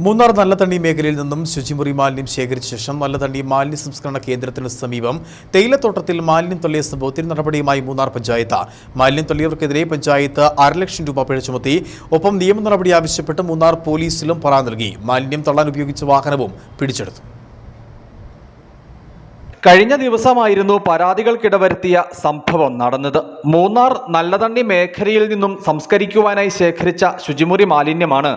മൂന്നാർ നല്ലതണ്ണി മേഖലയിൽ നിന്നും ശുചിമുറി മാലിന്യം ശേഖരിച്ച ശേഷം നല്ലതണ്ണി മാലിന്യ സംസ്കരണ കേന്ദ്രത്തിന് സമീപം തേയിലത്തോട്ടത്തിൽ മാലിന്യം തള്ളിയ സംഭവത്തിൽ നടപടിയുമായി മൂന്നാർ പഞ്ചായത്ത്. മാലിന്യം തള്ളിയവർക്കെതിരെ പഞ്ചായത്ത് 1.5 ലക്ഷം രൂപ പിഴ ചുമത്തി. ഒപ്പം നിയമ നടപടി ആവശ്യപ്പെട്ട് മൂന്നാർ പോലീസിലും പരാതി നൽകി. മാലിന്യം തള്ളാൻ ഉപയോഗിച്ച വാഹനവും പിടിച്ചെടുത്തു. കഴിഞ്ഞ ദിവസമായിരുന്നു പരാതികൾക്കിടവരുത്തിയ സംഭവം നടന്നത്. മൂന്നാർ നല്ലതണ്ണി മേഖലയിൽ നിന്നും സംസ്കരിക്കുവാനായി ശേഖരിച്ച ശുചിമുറി മാലിന്യമാണ്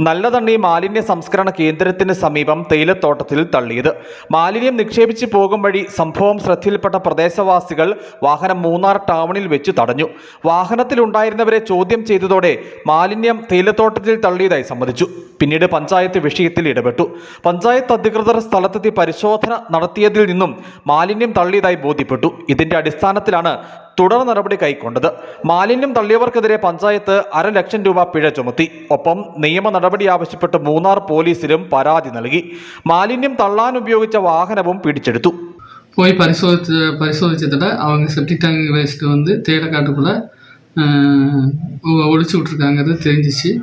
നല്ലതണ്ണി മാലിന്യ സംസ്കരണ കേന്ദ്രത്തിന് സമീപം തേയിലത്തോട്ടത്തിൽ തള്ളിയത്. മാലിന്യം നിക്ഷേപിച്ച് പോകും വഴി സംഭവം ശ്രദ്ധയിൽപ്പെട്ട പ്രദേശവാസികൾ വാഹനം മൂന്നാർ ടൗണിൽ വെച്ച് തടഞ്ഞു. വാഹനത്തിലുണ്ടായിരുന്നവരെ ചോദ്യം ചെയ്തതോടെ മാലിന്യം തേയിലത്തോട്ടത്തിൽ തള്ളിയതായി സമ്മതിച്ചു. പിന്നീട് പഞ്ചായത്ത് വിഷയത്തിൽ ഇടപെട്ടു. പഞ്ചായത്ത് അധികൃതർ സ്ഥലത്തെത്തി പരിശോധന നടത്തിയതിൽ നിന്നും മാലിന്യം തള്ളിയതായി ബോധ്യപ്പെട്ടു. ഇതിന്റെ അടിസ്ഥാനത്തിലാണ് തുടർ നടപടി കൈക്കൊണ്ടത്. മാലിന്യം തള്ളിയവർക്കെതിരെ പഞ്ചായത്ത് 1.5 ലക്ഷം രൂപ പിഴ ചുമത്തി. ഒപ്പം നിയമ നടപടി ആവശ്യപ്പെട്ട് മൂന്നാർ പോലീസിലും പരാതി നൽകി. മാലിന്യം തള്ളാൻ ഉപയോഗിച്ച വാഹനവും പിടിച്ചെടുത്തു. போய் பரிசோதிச்சதில் அவங்க செப்டிக் டேங்க் வேஸ்ட்டு தேயிலைக்காட்டுக்குள்ளே ஒழிச்சு விட்ருக்காங்கிறது தெரிஞ்சிச்சு.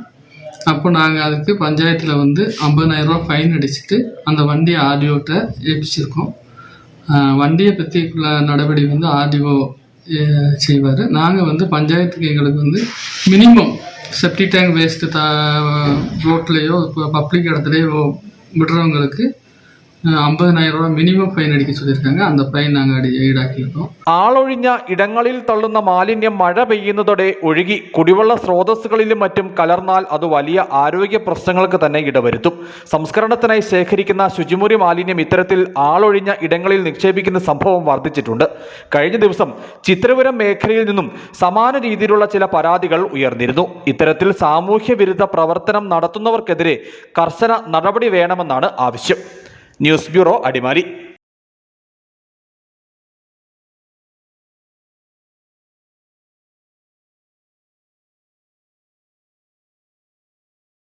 அப்போ நாங்கள் அதுக்கு பஞ்சாயத்தில் 50,000 ரூபா ஃபைன் அடிச்சுட்டு அந்த வண்டியை ஆர்டிஓட்ட ஏற்பிச்சிருக்கோம். வண்டியை பற்றிக்குள்ள நடவடி ஆர்டிஓ செய்வார். நாங்கள் பஞ்சாயத்துக்கு எங்களுக்கு மினிமம் செப்டிக் டேங்க் வேஸ்ட்டு ரோட்லேயோ இப்போ பப்ளிக் இடத்துலையோ விடுறவங்களுக்கு 50,000 രൂപ മിനിമം ഫൈൻ അടിക്കാൻ சொல்லியிருக்காங்க. அந்த ഫൈൻ நாங்கள் ഈടാക്കിയിരിക്കും. ആളൊഴിഞ്ഞ ഇടങ്ങളിൽ തള്ളുന്ന മാലിന്യം മഴ പെയ്യുന്നതോടെ ഒഴുകി കുടിവെള്ള സ്രോതസ്സുകളിലും മറ്റും കലർന്നാൽ അത് വലിയ ആരോഗ്യ പ്രശ്നങ്ങൾക്ക് തന്നെ ഇടവരുത്തും. സംസ്കരണത്തിനായി ശേഖരിക്കുന്ന ശുചിമുറി മാലിന്യം ഇത്തരത്തിൽ ആളൊഴിഞ്ഞ ഇടങ്ങളിൽ നിക്ഷേപിക്കുന്ന സംഭവം വർദ്ധിച്ചിട്ടുണ്ട്. കഴിഞ്ഞ ദിവസം ചിത്രപുരം മേഖലയിൽ നിന്നും സമാന രീതിയിലുള്ള ചില പരാതികൾ ഉയർന്നിരുന്നു. ഇത്തരത്തിൽ സാമൂഹ്യ വിരുദ്ധ പ്രവർത്തനം നടത്തുന്നവർക്കെതിരെ കർശന നടപടി വേണമെന്നാണ് ആവശ്യം. News bureau, Adimali.